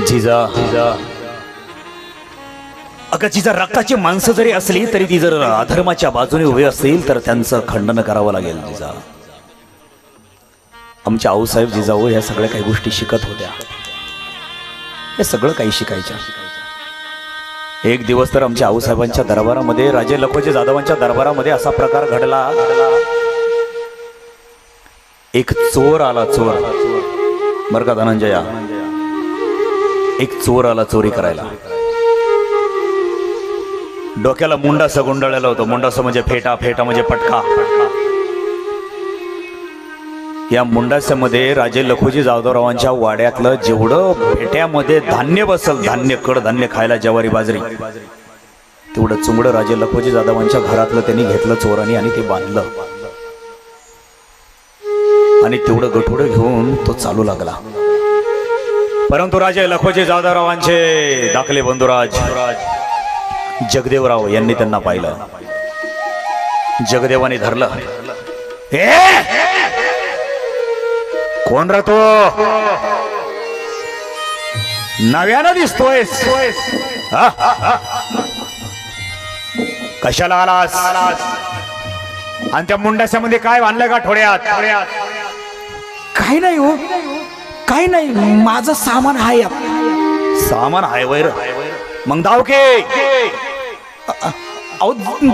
जिजा अगं जिजा रक्ताची माणसं जरी असली तरी ती जर अधर्माच्या बाजूने उभे असतील तर त्यांचं खंडन करावं लागेल. जिजा आमच्या आऊसाहेब जिजाऊ या सगळ्या काही गोष्टी शिकत होत्या. हे सगळं काही शिकायच्या. एक दिवस तर आमच्या आऊसाहेबांच्या दरबारामध्ये राजे लखोजी जाधवांच्या दरबारामध्ये असा प्रकार घडला. एक चोर आला. चोर बरं का धनंजया, एक चोर आला चोरी करायला. डोक्याला मुंडासं गुंडाळलेलं होतं. मुंडासं म्हणजे फेटा, फेटा म्हणजे पटका. या मुंडासमध्ये राजे लखोजी जाधवरावांच्या वाड्यातलं जेवढं फेट्यामध्ये धान्य बसल, धान्य कडधान्य खायला ज्वारी बाजरी, तेवढं चुंगडं राजे लखोजी जाधवांच्या घरातलं त्यांनी घेतलं चोरांनी आणि ते बांधलं आणि तेवढं गठोडं घेऊन तो चालू लागला. परंतु राजे लखोजी जाधवरावांचे दाखले बंधुराज जगदेवराव यांनी त्यांना पाहिलं. जगदेवाने धरलं. कोण रे तो? नव्यानं दिसतोय. कशाला आलास? आणि त्या मुंडाच्यामध्ये काय बांधलं का ठोड्यात? काही नाही हो, काही नाही. माझं सामान आहे. सामान हाय वैर. मग धाव के.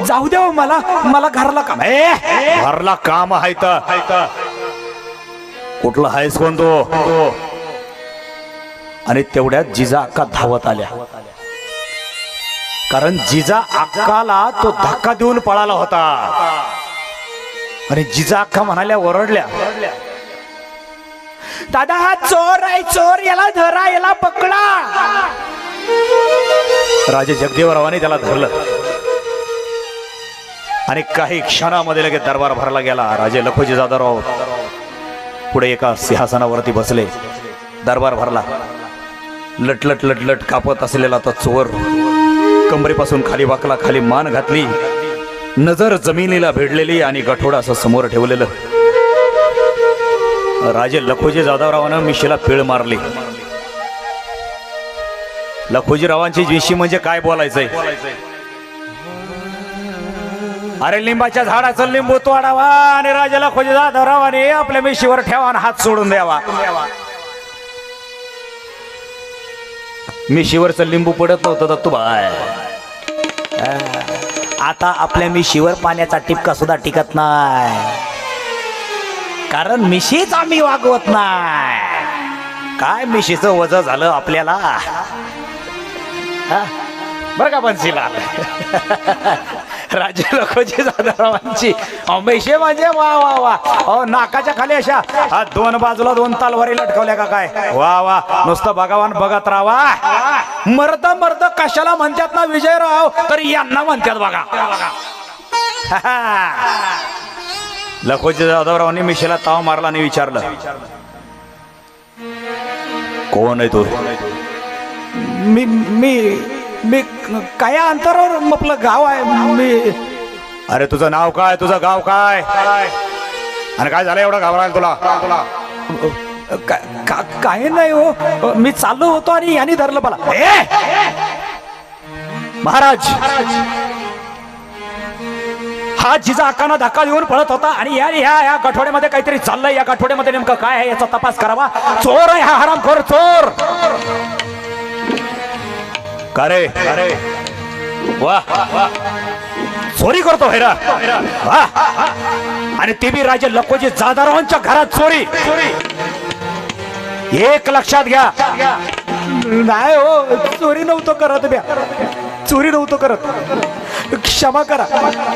जाऊ द्या मला, मला घरला काम. घरला काम आहे तर कुठला आहेस कोण तो? आणि तेवढ्यात जिजा अक्का धावत आल्या. कारण जिजा अक्काला तो धक्का देऊन पळाला होता. आणि जिजा अक्का म्हणाल्या, ओरडल्या, दादा हा चोर आहे, चोर. याला धरा, याला पकडा. राजे जगदेवरावाने त्याला धरलं आणि काही क्षणामध्ये लगेच दरबार भरला गेला. राजे लखोजी जाधवराव पुढे एका सिंहासनावरती बसले. दरबार भरला. लटलट लटलट कापत असलेला तो चोर कंबरेपासून खाली वाकला, खाली मान घातली, नजर जमिनीला भिडलेली आणि गठोडा असं समोर ठेवलेलं. राजे लखोजी जाधवरावानं मिशीला पीळ मारली. लखोजीरावांची मिशी म्हणजे काय बोलायचंय? अरे लिंबाच्या झाडाचं लिंबू तोडावा आणि राजा लखोजी जाधवरावाने आपल्या मिशीवर ठेवा आणि हात सोडून द्यावा. मिशीवरचं लिंबू पडत नव्हतं दत्तूबाई. आता आपल्या मिशीवर पाण्याचा टिपका सुद्धा टिकत नाही, कारण मिशीच आम्ही वागवत नाही. काय मिशीचं वजन झालं आपल्याला बरं का बनशीला. राजे लखोजी जाधवरावांची मिशी म्हणजे वा वा वा. अहो नाकाच्या खाली अशा दोन बाजूला दोन तलवारी लटकवल्या का काय? वा वा. नुसतं भगवान बघत राहा. मर्द मर्द कशाला म्हणतात ना विजयराव, तर यांना म्हणतात बघा. लखोजी जाधवरावांनी मिशीला ताव मारला आणि विचारलं, कोण आहे तू? मी मी मी काय अंतरावर आपलं गाव आहे. मी अरे तुझं नाव काय, तुझं गाव काय, आणि काय झालं एवढं घाबरायला तुला? काय नाही हो, मी चाललो होतो आणि यांनी धरलं मला. महाराज हा जिजा अक्कांना धक्का देऊन पळत होता आणि या गठोड्यामध्ये काहीतरी चाललंय. या गठोड्यामध्ये नेमकं काय आहे याचा तपास करावा. चोर आहे हा हरामखोर चोर. का रे? वा चोरी करतो हैरा. आणि ते बी राजे लखोजी जाधवरावांच्या घरात चोरी. एक लक्षात घ्या. नाही हो, चोरी नव्हतं करत ब्या, चोरी नव्हतं करत. क्षमा करा,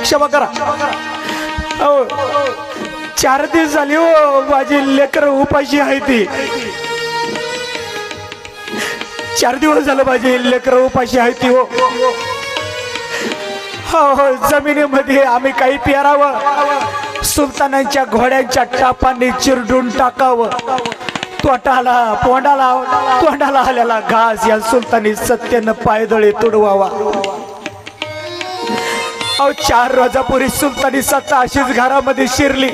क्षमा करा. 4 दिवस झाली हो, माझी लेकर उपाशी आहे ती. 4 दिवस झालं माझी लेकर उपाशी आहे ती. हो, जमिनीमध्ये आम्ही काही पेरावं, सुलतानांच्या घोड्यांच्या टापांनी चिरडून टाकावं. तोंडाला आलेला घास या सुलतानी सत्यानं पायदळे तुडवावा. 4 रोजापूर्वी सुलतानी सत्ता अशीच घरामध्ये शिरली.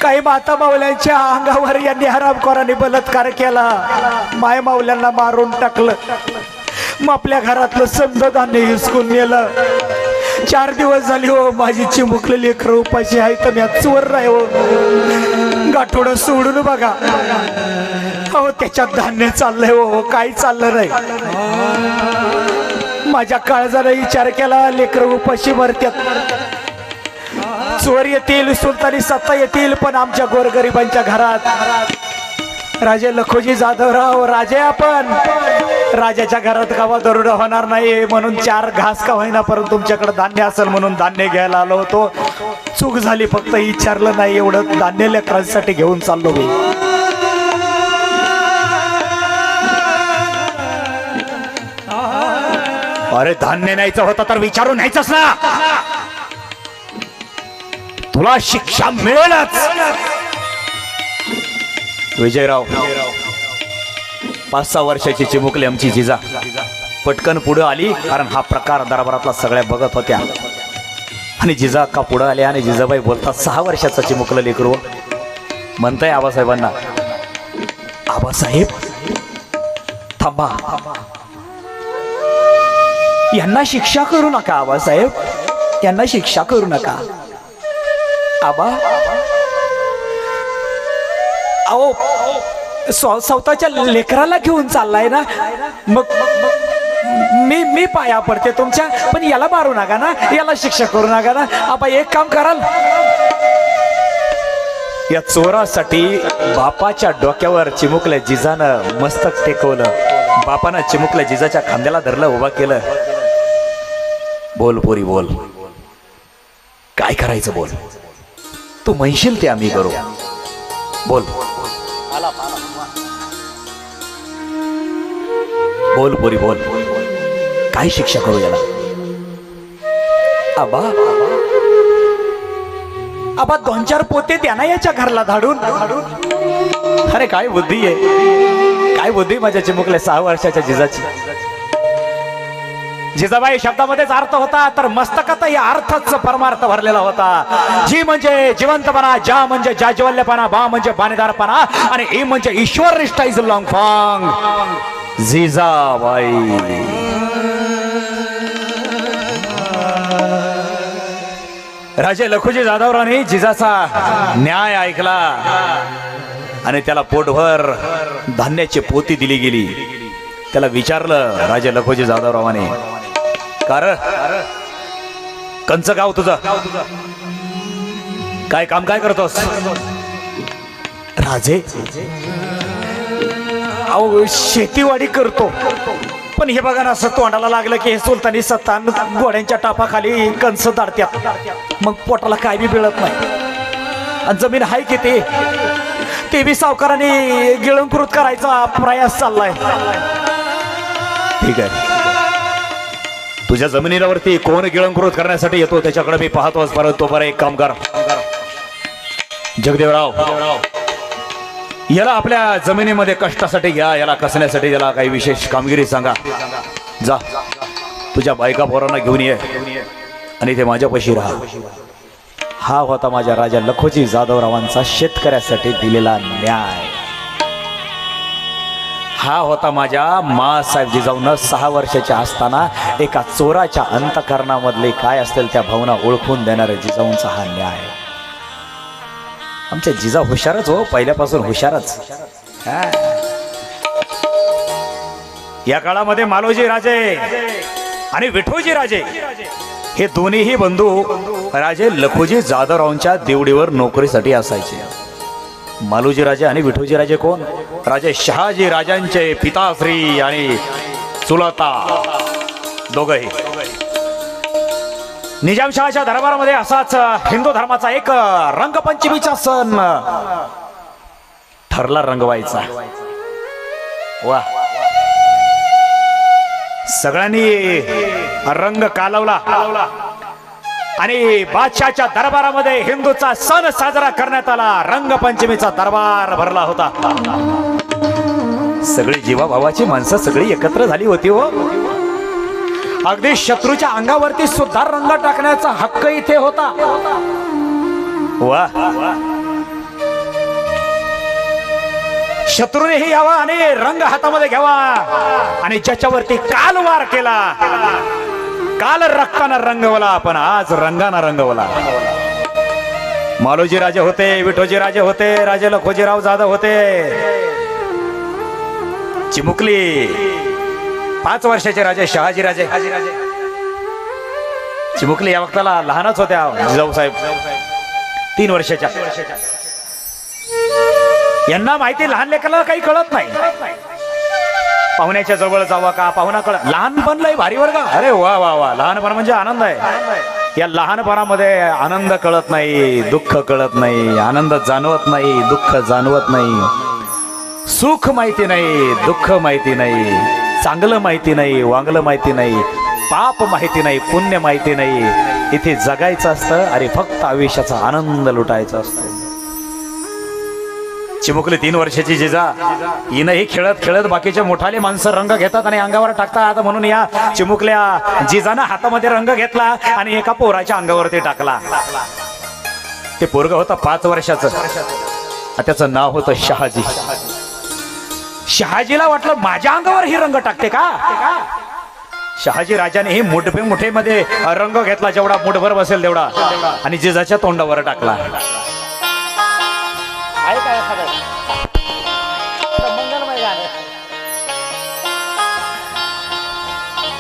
काही माता माऊल्यांच्या अंगावर यांनी हरामखोरांनी बलात्कार केला, माय माऊल्यांना मारून टाकलं, मग आपल्या घरातलं समजा धान्य हिसकून नेलं. 4 दिवस झाली हो माझी चिमुकलेली लेकरं उपाशी आहे, तर मी चोर नाही हो. गाठोडं सोडून बघा हो, त्याच्यात धान्य चाललंय हो, काही चाललं नाही. माझ्या काळजाला विचार केला, लेकरं उपाशी मरत्यात, चोर येतील, सुलतानी सत्ता येतील, पण आमच्या गोरगरिबांच्या घरात राजे लखोजी जाधवराव राजे, आपण राजाच्या घरात गावा दरोडा होणार नाही म्हणून 4 घास का होईना परंतु तुमच्याकडे धान्य असेल म्हणून धान्य घ्यायला आलो होतो. चूक झाली, फक्त विचारलं नाही एवढं. धान्य लेकरांसाठी घेऊन चाललो मी. अरे धान्य न्यायचं होतं तर विचारून न्यायचंच ना, तुला शिक्षा मिळेलच. विजयराव 5-6 वर्षाची चिमुकली आमची जिजा पटकन पुढे आली, कारण हा प्रकार दरबारातला सगळ्या बघत होत्या. आणि जिजा का पुढे आल्या आणि जिजाबाई बोलतात, 6 वर्षाचं चिमुकलं लेकरू म्हणताय आबासाहेबांना, आबासाहेब थांबा, यांना शिक्षा करू नका आबासाहेब, यांना शिक्षा करू नका. आबा अहो स्वतःच्या लेकराला घेऊन चाललाय ना, मग मी पाया पडते तुमच्या, पण याला मारू नका ना, याला शिक्षा करू नका ना. आबा एक काम कराल, या चोरासाठी बापाच्या डोक्यावर चिमुकल्या जिजानं मस्तक टेकवलं, बापानं चिमुकल्या जिजाच्या खांद्याला धरलं, उभा केलं. बोल पोरी बोल, काय करायचं बोल, तू म्हणशील ते आम्ही करू, बोल बोल पोरी बोल, काय शिक्षा करू याला. आबा आबा 2-4 पोते द्या ना याच्या घरला धाडून. अरे काय बुद्धी आहे, काय बुद्धी माझ्या चिमुकल्या 6 वर्षाच्या जिजाची. जिजाबाई शब्दामध्येच अर्थ होता, तर मस्तकातही अर्थच परमार्थ भरलेला होता. जी म्हणजे जिवंतपणा, जा म्हणजे जाज्वल्यपणा, बा म्हणजे बाणेदारपणा, आणि ई म्हणजे ईश्वर निष्ठा इज लॉंग फॉंग. जिजाबाई राजे लखुजी जाधवरावांनी जिजाचा न्याय ऐकला आणि त्याला पोटभर धान्याची पोती दिली गेली. त्याला विचारलं राजे लखुजी जाधवरावाने, कार कंच गाव तुझं, काय काम काय करतोस. राजे अहो शेतीवाडी करतो, पण हे बघा ना असं तोंडाला लागलं की हे सुलतानी सत्तान घोड्यांच्या टापाखाली कंस दाडत्यात, मग पोटाला काय बी मिळत नाही. आणि जमीन आहे की ते बी सावकारांनी गिळंकृत करायचा प्रयास चाललाय. ठीक आहे, तुझ्या जमिनीवरती कोण गिळंकृत करण्यासाठी येतो त्याच्याकडे मी पाहतोच, परंतु बरं एक काम कर जगदेवराव, याला आपल्या जमिनीमध्ये कष्टासाठी घ्या, याला कसण्यासाठी याला काही विशेष कामगिरी सांगा. जा तुझ्या बायका पोरांना घेऊन ये आणि ते माझ्यापाशी राहा. हा होता माझ्या राजा लखोजी जाधवरावांचा शेतकऱ्यासाठी दिलेला न्याय. हा होता माझ्या मासाहेब जिजाऊनं 6 वर्षाच्या असताना एका चोराच्या अंतःकरणामधले काय असतील त्या भावना ओळखून देणाऱ्या जिजाऊंचा हा न्याय. आमच्या जिजा हुशारच हो, पहिल्यापासून हुशारच. या काळामध्ये मालोजी राजे आणि विठोजी राजे हे दोन्हीही बंधू राजे लखोजी जाधवरावांच्या देवडीवर नोकरीसाठी असायचे. मालोजी राजे आणि विठोजी राजे कोण? राजे शहाजी राजांचे पिताश्री आणि चुलता दोघही. निजामशहाच्या दरबारामध्ये असाच हिंदू धर्माचा एक रंगपंचमीचा सण ठरला रंगवायचा. वा, सगळ्यांनी रंग कालवला आणि बादशाहच्या दरबारामध्ये हिंदूचा सण साजरा करण्यात आला. रंगपंचमीचा दरबार भरला होता. सगळी जीवाभावाची माणसं सगळी एकत्र झाली होती हो. अगदी शत्रूच्या अंगावरती सुद्धा रंग टाकण्याचा हक्क इथे होता. वा, शत्रूनेही यावा आणि रंग हातामध्ये घ्यावा आणि ज्याच्यावरती काल वार केला, काल रक्तानं रंगवला पण आज रंगानं रंगवला. मालोजी राजे होते, विठोजी राजे होते, राजे लखोजीराव जाधव होते. चिमुकली 5 वर्षाचे राजे शहाजी राजे. चिमुकली या वक्ताला लहानच होत्या जिजाऊ साहेब, 3 वर्षाच्या. यांना माहिती लहान लेकराला काही कळत नाही. पाहुण्याच्या जवळ जावा का, पाहुणा कळत. लहानपण लय भारी वर्ग. अरे वा वा वा, लहानपण म्हणजे आनंद आहे. या लहानपणामध्ये आनंद कळत नाही, दुःख कळत नाही. आनंद जाणवत नाही, दुःख जाणवत नाही. सुख माहिती नाही, दुःख माहिती नाही. चांगलं माहिती नाही, वांगलं माहिती नाही. पाप माहिती नाही, पुण्य माहिती नाही. इथे जगायचं असतं आणि फक्त आयुष्याचा आनंद लुटायचा असतो. चिमुकली 3 वर्षाची जिजा, हिनंही खेळत खेळत बाकीच्या मोठाले माणसं रंग घेतात आणि अंगावर टाकतात. म्हणून या चिमुकल्या जिजानं हातामध्ये रंग घेतला आणि एका पोराच्या अंगावरती टाकला. ते पोरग होतं 5 वर्षाचं. त्याचं नाव होतं शहाजी. शहाजीला वाटलं माझ्या अंगावर ही रंग टाकते का. शहाजी राजाने ही मुठे मध्ये रंग घेतला, जेवढा मुठभर बसेल तेवढा, आणि जिजाच्या तोंडावर टाकला.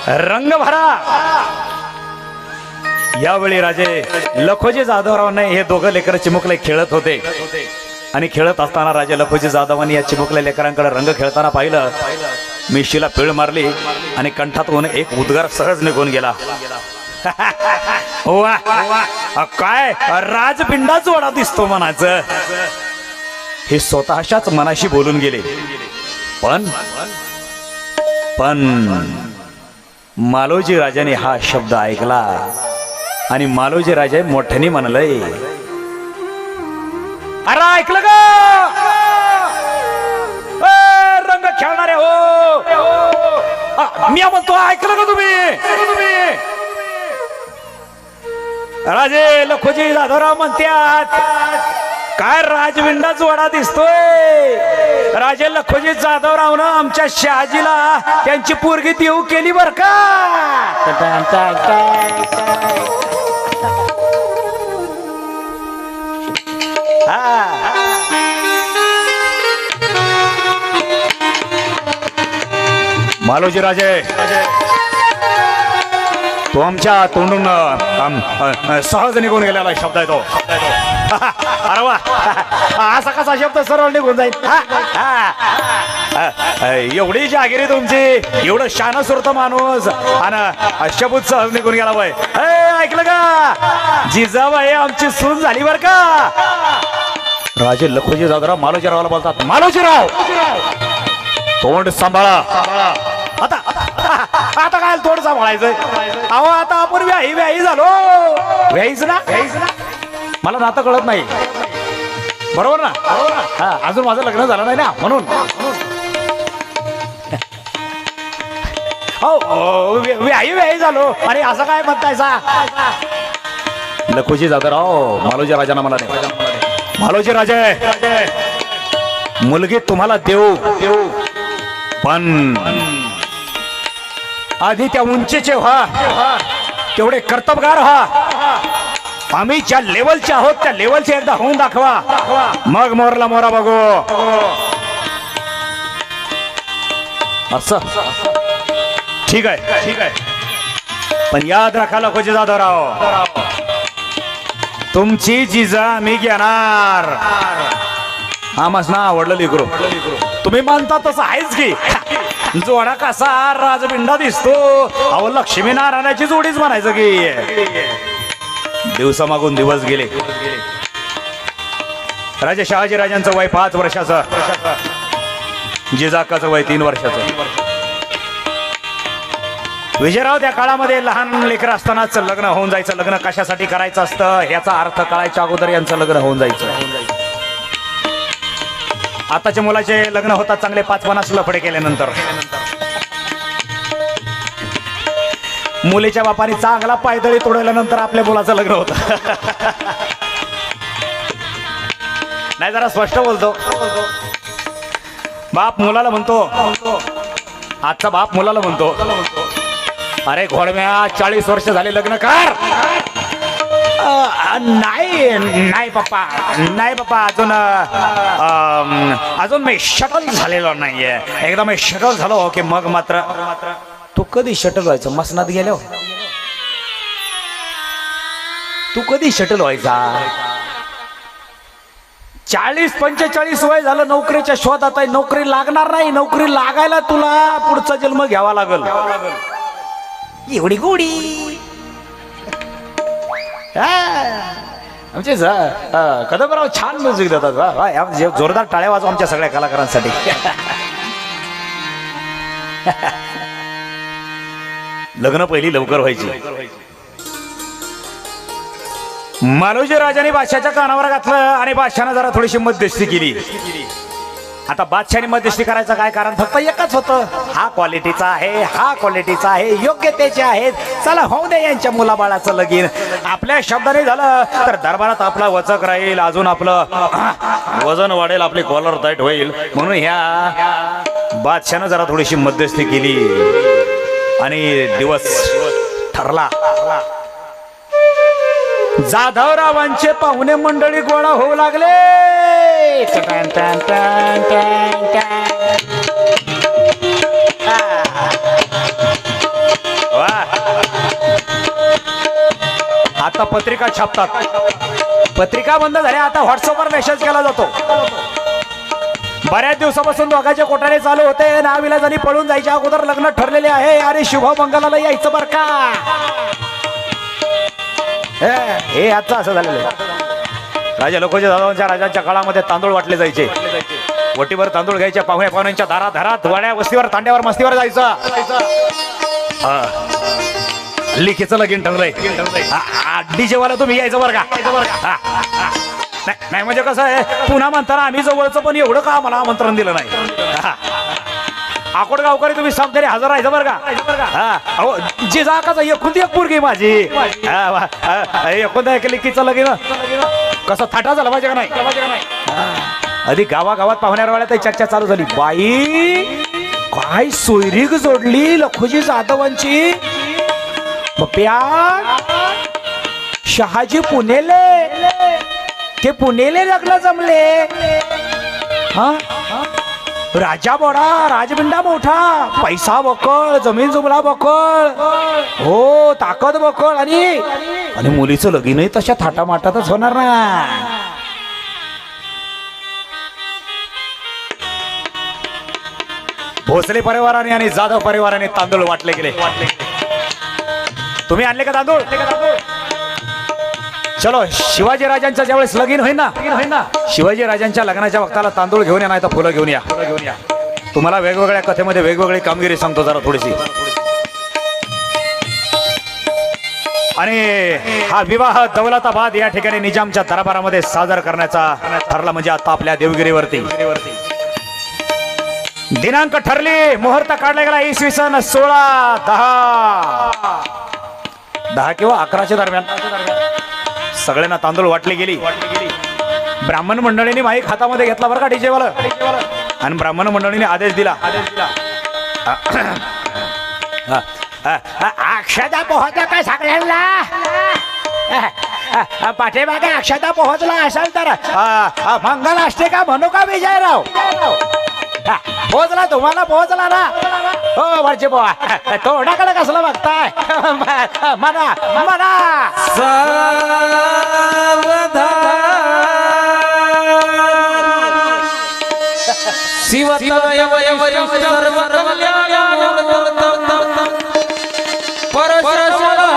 रंग भरा. यावेळी राजे लखोजी जाधवरावांना हे दोघं लेकर चिमुकले खेळत होते आणि खेळत असताना राजे लखोजी जाधवांनी या चिमुकल्या लेकरांकडे रंग खेळताना पाहिलं. मिशीला पीळ मारली आणि कंठातून एक उद्गार सहज निघून गेला. वा काय राजपिंडाच वडा दिसतो म्हणायचं. हे स्वतःच्याच मनाशी बोलून गेले. पण मालोजी राजाने हा शब्द ऐकला आणि मालोजी राजा मोठ्याने म्हणलंय, अरे ऐकलं का रंग खेळणारे हो. मी म्हणतो ऐकलं का तुम्ही. राजे लखोजी जाधवराव म्हणतात, काय राजविंडाच वडा दिसतोय. राजे लखोजी जाधवरावनं आमच्या शहाजीला त्यांची पोरगी देऊ केली बर का. मालोजी राजे, तो आमच्या तोंडून सहज निघून गेलेला शब्द आहे तो. अरे वा, असा कसा शब्द सरळ निघून जाईल. एवढी जागिरी तुमची, एवढं शान सुरत माणूस आणि शब्द सहज निघून गेला बाय. ऐकलं का, जिजाबाई आमची सून झाली बर का. राजे लखोजी जाधवराव मालोजीरावला बोलतात, मालोजीराव तोंड सांभाळा. आता काय तोंड सांभाळायचंय. अहो आता आपण व्याही झालो. व्याहीच ना, मला नातं कळत नाही. बरोबर ना. हा, अजून माझं लग्न झालं नाही ना, म्हणून. हो व्याही झालो आणि असं काय म्हणतायचा. लखोजी जाधवराव मालोजी राजांना मला नाही. मालोजी राजे, मुलगी तुम्हाला देऊ, पण आधी त्या उंचीचे व्हा, तेवढे कर्तबगार व्हा. आम्ही ज्या लेवलचे आहोत त्या लेवलचे एकदा होऊन दाखवा, मग मोरला मोरा बघू. असं ठीक आहे. पण याद राखा लखोजी जाधवराव, तुमची जिजा मी घेणार. आम्हास ना आवडलं लेकरू. तुम्ही मानता तसं आहेच की. जोडा कसा राजबिंडा दिसतो. अहो लक्ष्मी नारायणाची जोडीच म्हणायचं की. दिवसामागून दिवस गेले. राजे शहाजी राजांचं वय 5 वर्षाचं, जिजाकाचं वय 3 वर्षाचं. विजयराव त्या काळामध्ये लहान लेकर असतानाच लग्न होऊन जायचं. लग्न कशासाठी करायचं असतं याचा अर्थ कळायच्या अगोदर यांचं लग्न होऊन जायचं. आताच्या मुलाचे लग्न होतात चांगले 5-50 लफडे केल्यानंतर. मुलीच्या बापाने चांगला पायदळी तोडल्यानंतर आपल्या मुलाचं लग्न होतं. नाही, जरा स्पष्ट बोलतो. बाप मुलाला म्हणतो, आजचा बाप मुलाला म्हणतो, अरे घोडम्या 40 वर्ष झाले लग्न कर. नाही नाही पप्पा, नाही पप्पा, अजून मी शटल झालेलो नाहीये. एकदा मी शटल झालो की मग मात्र. तू कधी शटल व्हायचं? मसनात गेलो तू कधी शटल व्हायचा? 40-45 वय झालं, नोकरीच्या शोधात आहे. नोकरी लागणार नाही. नोकरी लागायला तुला पुढचा जन्म घ्यावा लागल. एवढी गोडी आमचे कदमराव छान म्युझिक देतात. जोरदार टाळ्या वाजवा आमच्या सगळ्या कलाकारांसाठी. लग्न पहिली लवकर व्हायची. मालोजी राजाने बादशाच्या कानावर घातलं आणि बादशाने जरा थोडीशी मध्यस्थी केली. आता बादशाने मध्यस्थी करायचं काय कारण? फक्त एकच होतं, हा क्वालिटीचा आहे, हा क्वालिटीचा आहे, योग्यतेचे आहेत, चला होऊ दे यांच्या मुलाबाळाचं लगीन. आपल्या शब्दाने झालं तर दरबारात आपला वचक राहील, अजून आपलं वजन वाढेल, आपली कॉलर टाईट होईल. म्हणून ह्या बादशानं जरा थोडीशी मध्यस्थी केली आणि दिवस ठरला. जाधवरावांचे पाहुणे मंडळी गोळा होऊ लागले. आता पत्रिका छापतात. पत्रिका बंद झाल्या, आता व्हॉट्सअपवर मेसेज केला जातो. बऱ्याच दिवसापासून दोघांचे कोठारे चालू होते. नाविलाजांनी पळून जायच्या अगोदर लग्न ठरलेले आहे. अरे शुभ मंगलाला यायचं बर का. हे आजचं असं झालेलं आहे. राजा लखोजी जाधवांच्या राजांच्या काळामध्ये तांदूळ वाटले जायचे. वटीवर तांदूळ घ्यायचे, पाहुण्या पाहुण्यांच्या दारात धरात, वाड्या वस्तीवर, तांड्यावर, मस्तीवर जायचं. लिखीचं लगीन ठरलंय. डीजे वाला तुम्ही यायचं बरं का. नाही म्हणजे कसं आहे, पुन्हा म्हणताना आम्ही जवळचं पण एवढं का आम्हाला आमंत्रण दिलं नाही. आकोड गावकरी तुम्ही सामने हजर राहायचं बरं का. जी जाकाचा एकुलती एक पोरगी माझी. एकुलता एक लिखीचं लगीन कसं थाटा झाला पाहिजे का नाही. आधी गावागावात पाहुण्यावर वेळा चर्चा चालू झाली. बाई काय सोयरीक जोडली लखोजी जाधवांची. पप्या शहाजी पुणेले, ते पुणेले लग्न जमले. हा राजा बडा, राजबिंडा मोठा, पैसा बकळ, जमीन जुमला बकळ, हो ताकद बकळ. आणि मुलीचं लगीनही तशा थाटामाटातच होणार ना. भोसले परिवाराने आणि जाधव परिवाराने तांदूळ वाटले गेले. तुम्ही आणले का तांदूळ? चलो शिवाजी राजांच्या ज्यावेळेस लगीन होईल ना, शिवाजी राजांच्या लग्नाच्या वक्ताला तांदूळ घेऊन या, नाही तर फुलं घेऊन या. तुम्हाला वेगवेगळ्या कथेमध्ये वेगवेगळी कामगिरी सांगतो जरा थोडीशी. आणि हा विवाह दौलताबाद या ठिकाणी निजामच्या दरबारामध्ये सादर करण्याचा ठरला. म्हणजे आता आपल्या देवगिरीवरती दिनांक ठरली, मुहूर्त काढला गेला. इसवी सन 16-10 किंवा 11च्या दरम्यान सगळ्यांना तांदूळ वाटली गेली. ब्राह्मण मंडळीने माईक हातामध्ये घेतला बरं का डीजे वाला. आणि ब्राह्मण मंडळीने आदेश दिला, अक्षता पोहोचला का सगळ्यांना. पाठीमागे अक्षता पोहोचला असेल तर मंगल असते का म्हणू का विजयराव. पोहोचला, तुम्हाला पोहोचला ना. हो वरचे पोहा, तोंडाकडे कसलं बघताय. म्हणा म्हणा परशुराम